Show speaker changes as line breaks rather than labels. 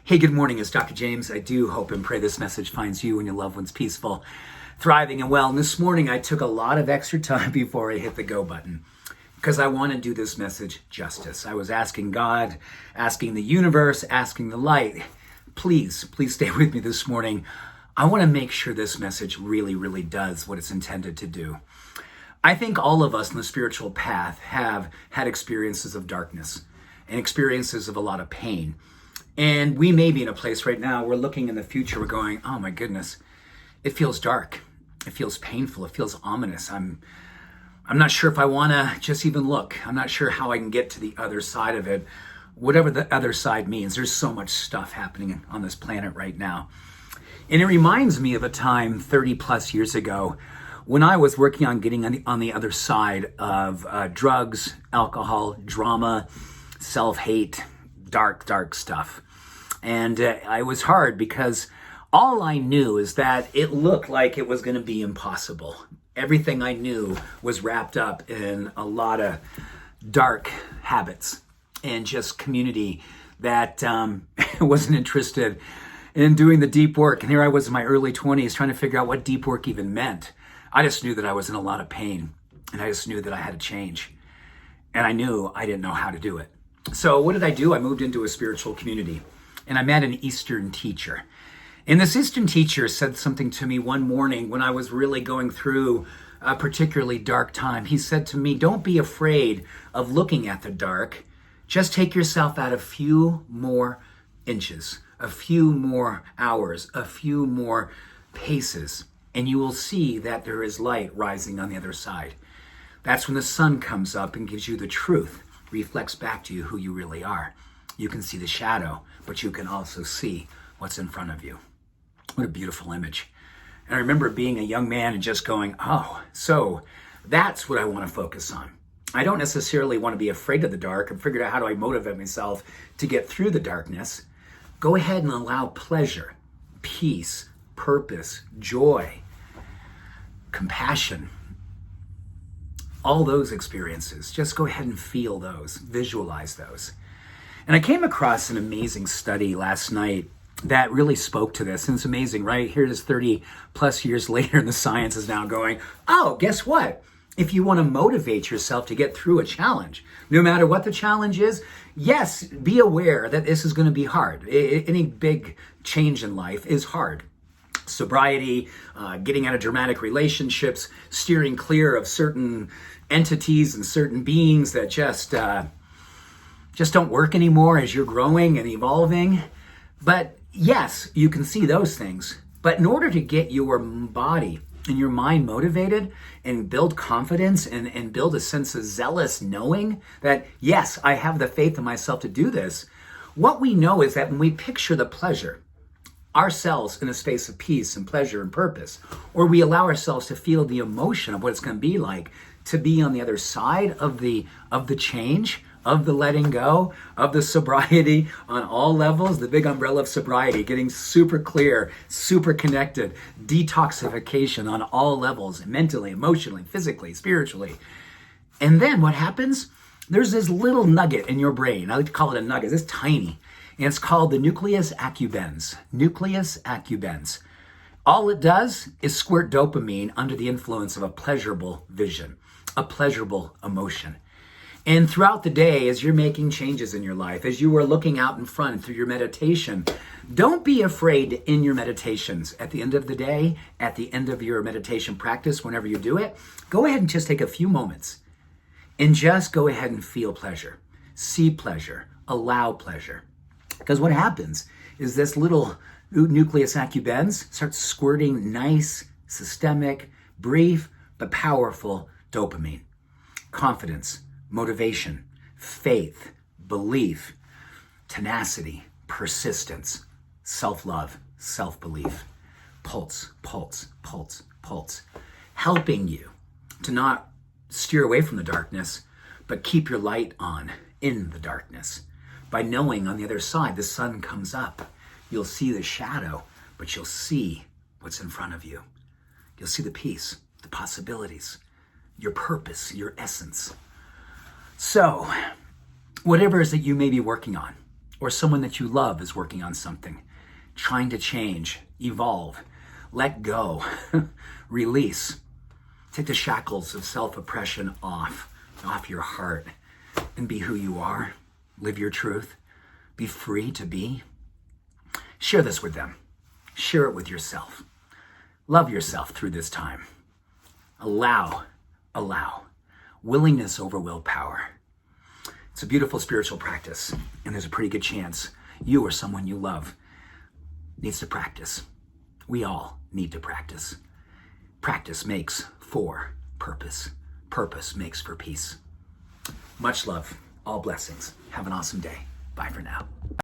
Hey, good morning. It's Dr. James. I do hope and pray this message finds you and your loved ones peaceful, thriving, and well. And this morning, I took a lot of extra time before I hit the go button because I want to do this message justice. I was asking God, asking the universe, asking the light, please stay with me this morning. I want to make sure this message really does what it's intended to do. I think all of us in the spiritual path have had experiences of darkness and experiences of a lot of pain. And we may be in a place right now, we're looking in the future, we're going, oh my goodness, it feels dark. It feels painful. It feels ominous. I'm not sure if I want to just even look. I'm not sure how I can get to the other side of it, whatever the other side means. There's so much stuff happening on this planet right now. And it reminds me of a time 30 plus years ago when I was working on getting on the other side of drugs, alcohol, drama, self-hate, dark stuff. And it was hard because all I knew is that it looked like it was going to be impossible. Everything I knew was wrapped up in a lot of dark habits and just community that wasn't interested in doing the deep work. And here I was in my early 20s trying to figure out what deep work even meant. I just knew that I was in a lot of pain, and I just knew that I had to change. And I knew I didn't know how to do it. So what did I do? I moved into a spiritual community, and I met an Eastern teacher. And this Eastern teacher said something to me one morning when I was really going through a particularly dark time. He said to me, don't be afraid of looking at the dark. Just take yourself out a few more inches, a few more hours, a few more paces, and you will see that there is light rising on the other side. That's when the sun comes up and gives you the truth, reflects back to you who you really are. You can see the shadow, but you can also see what's in front of you. What a beautiful image. And I remember being a young man and just going, oh, so that's what I want to focus on. I don't necessarily want to be afraid of the dark and figure out how do I motivate myself to get through the darkness. Go ahead and allow pleasure, peace, purpose, joy, compassion, all those experiences. Just go ahead and feel those, visualize those. And I came across an amazing study last night that really spoke to this. And it's amazing, right? Here it is 30 plus years later, and the science is now going, oh, guess what? If you want to motivate yourself to get through a challenge, no matter what the challenge is, yes, be aware that this is going to be hard. Any big change in life is hard. Sobriety, getting out of dramatic relationships, steering clear of certain entities and certain beings that just don't work anymore as you're growing and evolving. But yes, you can see those things. But in order to get your body and your mind motivated and build confidence and build a sense of zealous knowing that, yes, I have the faith in myself to do this, what we know is that when we picture the pleasure, ourselves in a space of peace and pleasure and purpose, or we allow ourselves to feel the emotion of what it's going to be like to be on the other side of the change, of the letting go, of the sobriety on all levels, the big umbrella of sobriety, getting super clear, super connected, detoxification on all levels, mentally, emotionally, physically, spiritually. And then what happens? There's this little nugget in your brain. I like to call it a nugget. It's tiny. And it's called the nucleus accumbens. Nucleus accumbens. All it does is squirt dopamine under the influence of a pleasurable vision, a pleasurable emotion. And throughout the day, as you're making changes in your life, as you are looking out in front through your meditation, don't be afraid in your meditations. At the end of the day, at the end of your meditation practice, whenever you do it, go ahead and just take a few moments and just go ahead and feel pleasure, see pleasure, allow pleasure. Because what happens is this little nucleus accumbens starts squirting nice, systemic, brief, but powerful dopamine, confidence, motivation, faith, belief, tenacity, persistence, self-love, self-belief, pulse, helping you to not steer away from the darkness, but keep your light on in the darkness. By knowing on the other side, the sun comes up, you'll see the shadow, but you'll see what's in front of you. You'll see the peace, the possibilities, your purpose, your essence. So, whatever it is that you may be working on, or someone that you love is working on something, trying to change, evolve, let go, release. Take the shackles of self-oppression off your heart, and be who you are. Live your truth. Be free to be. Share this with them. Share it with yourself. Love yourself through this time. Allow. Willingness over willpower. It's a beautiful spiritual practice, and there's a pretty good chance you or someone you love needs to practice. We all need to practice. Practice makes for purpose. Purpose makes for peace. Much love. All blessings. Have an awesome day. Bye for now.